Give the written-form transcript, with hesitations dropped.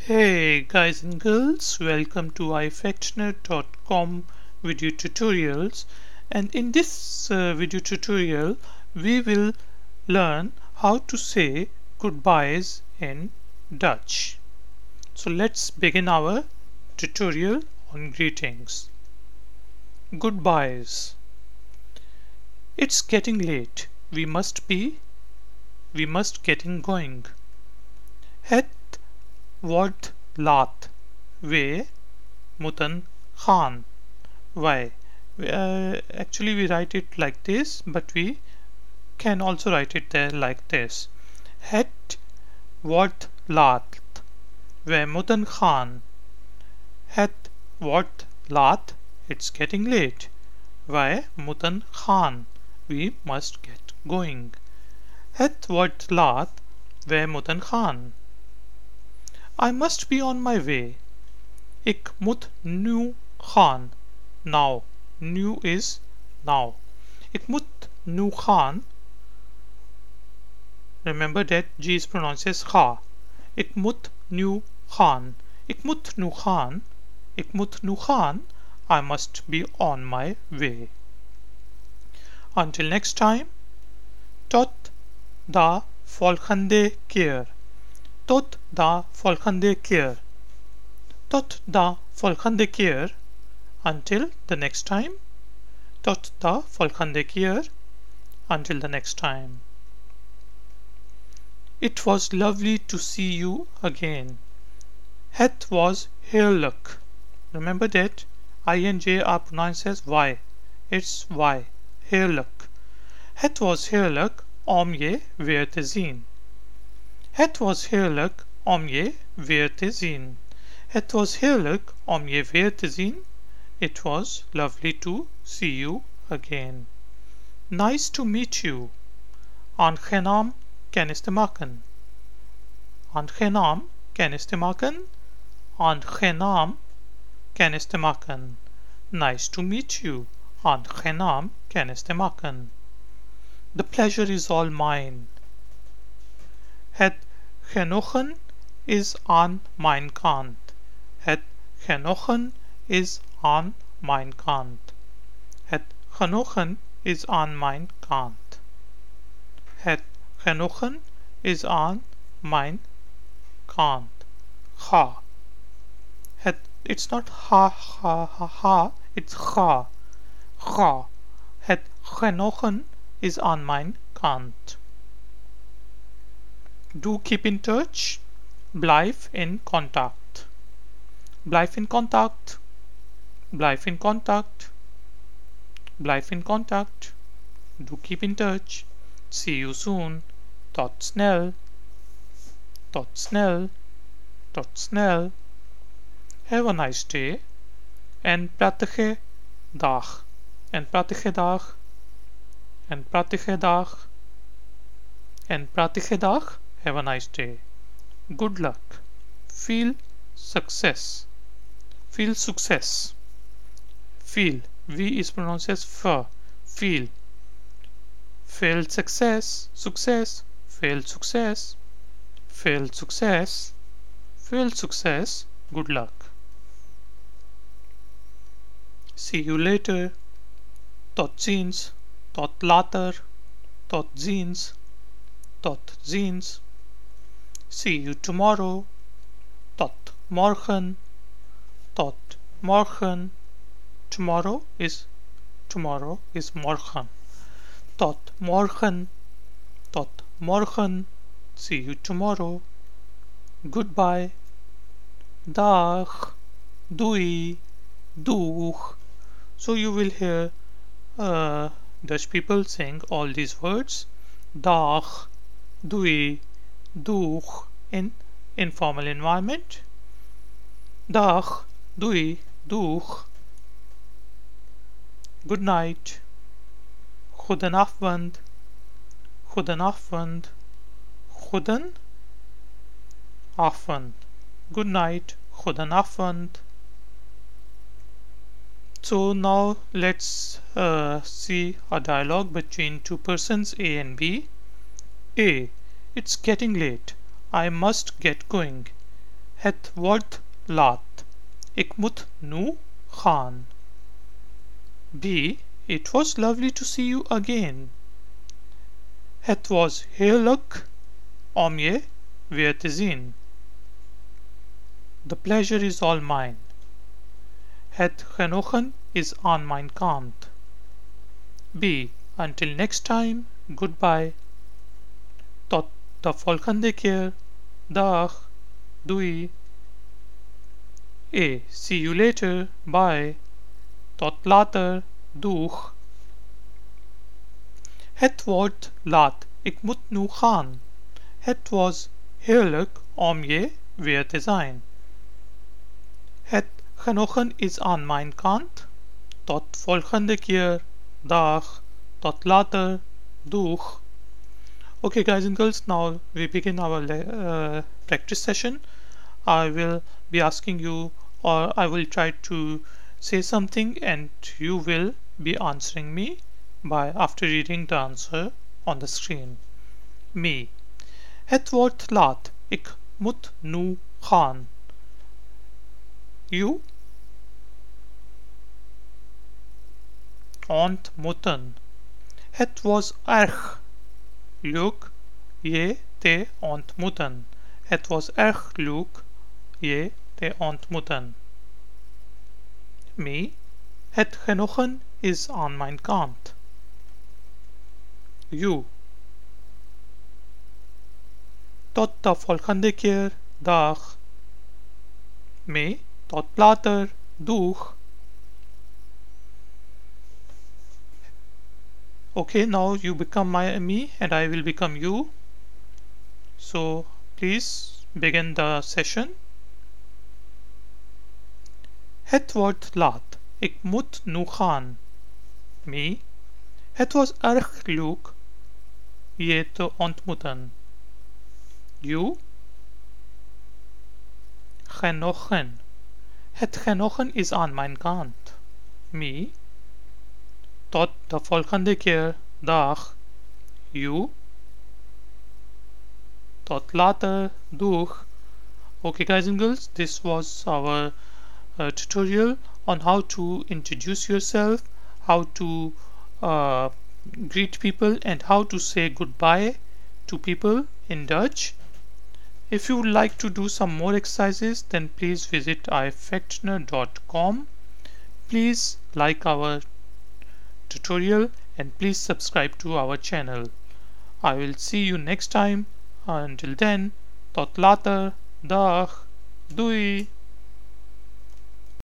Hey guys and girls, welcome to ifactioner.com video tutorials, and in this video tutorial we will learn how to say goodbyes in Dutch. So let's begin our tutorial on greetings. Goodbyes. It's getting late. We must getting going. Het wordt laat. We moeten gaan. Why? Actually we write it like this, but we can also write it there like this. Het wordt laat. We moeten gaan. Het wordt laat. It's getting late. Wij moeten gaan. We must get going. Het wordt laat. We moeten gaan. I must be on my way. Ik moet nu gaan. Now. Nu is now. Ik moet nu gaan. Remember that G is pronounced as ga. Ik moet nu gaan. Ik moet nu gaan. Ik moet nu gaan. I must be on my way. Until next time. Tot de volgende keer. Tot de volgende keer. Tot de volgende keer. Until the next time. Tot de volgende keer. Until the next time. It was lovely to see you again. Het was heerlijk. Remember that ing are pronounced as y. It's y. Heerlijk. Het was heerlijk om je weer te zien. Het was heerlijk om je weer te zien. Het was heerlijk om je weer te zien. It was lovely to see you again. Nice to meet you. Aangenaam kennis te maken. Aangenaam kennis te maken. Aangenaam kennis te maken. Nice to meet you. Aangenaam kennis te maken. The pleasure is all mine. Het genoegen is aan mijn kant. Het genoegen is aan mijn kant. Het genoegen is aan mijn kant. Het genoegen is aan mijn kant. Ga. It's not ha ha ha ha. It's ga. Ga. Het genoegen is aan mijn kant. Do keep in touch. Blijf in contact. Blijf in contact. Blijf in contact. Blijf in contact. Do keep in touch. See you soon. Tot snel. Tot snel. Tot snel. Have a nice day. En prettige dag. En prettige dag. En prettige dag. En prettige dag. Have a nice day. Good luck. Feel success. Feel success. Feel. V is pronounced as f. Feel. Feel success. Success. Feel success. Feel success. Feel success. Good luck. See you later. Tot ziens. Tot later. Tot ziens. Tot ziens. See you tomorrow. Tot morgen. Tot morgen. Tomorrow is morgen. Tot morgen. Tot morgen. See you tomorrow. Goodbye. Dag. Doei. Doeg. So you will hear Dutch people saying all these words. Dag. Doei. Doeg in informal environment. Dag. Doei. Doeg. Good night. Goedenavond. Goedenavond. Goedenavond. Good night. Goedenavond. So now let's see a dialogue between two persons A and B. A. It's getting late. I must get going. Het wordt laat. Ik moet nu gaan. B. It was lovely to see you again. Het was heerlijk om je weer te zien. The pleasure is all mine. Het genoegen is aan mijn kant. B. Until next time, goodbye. Tot de volgende keer. Dag. Doei. A. See you later. Bye. Tot later. Doeg. Het wordt laat. Ik moet nu gaan. Het was heerlijk om je weer te zijn. Het genoegen is aan mijn kant. Tot volgende keer. Dag. Tot later. Doeg. Okay, guys and girls, now we begin our practice session. I will be asking you, or I will try to say something and you will be answering me by after reading the answer on the screen. Me. Het wordt laat. Ik moet nu gaan. You. Ontmoeten. Het was erg leuk je te ontmoeten. Het was erg leuk je te ontmoeten. Me. Het genoegen is aan mijn kant. You. Tot de volgende keer. Dag. Me. Tot later. Doeg. Okay, now you become me and I will become you. So please begin the session. Het wordt laat. Ik moet nu gaan. Me. Het was erg leuk je te ontmoeten. You. Genoegen. Het genoegen is aan mijn kant. Me. Tot de volgende keer. Dag. You. Tot later. Doeg. Okay, guys and girls, this was our tutorial on how to introduce yourself, how to greet people, and how to say goodbye to people in Dutch. If you would like to do some more exercises, then please visit ifectner.com. Please like our tutorial and please subscribe to our channel. I will see you next time. Until then, tot later. Dag. Doei.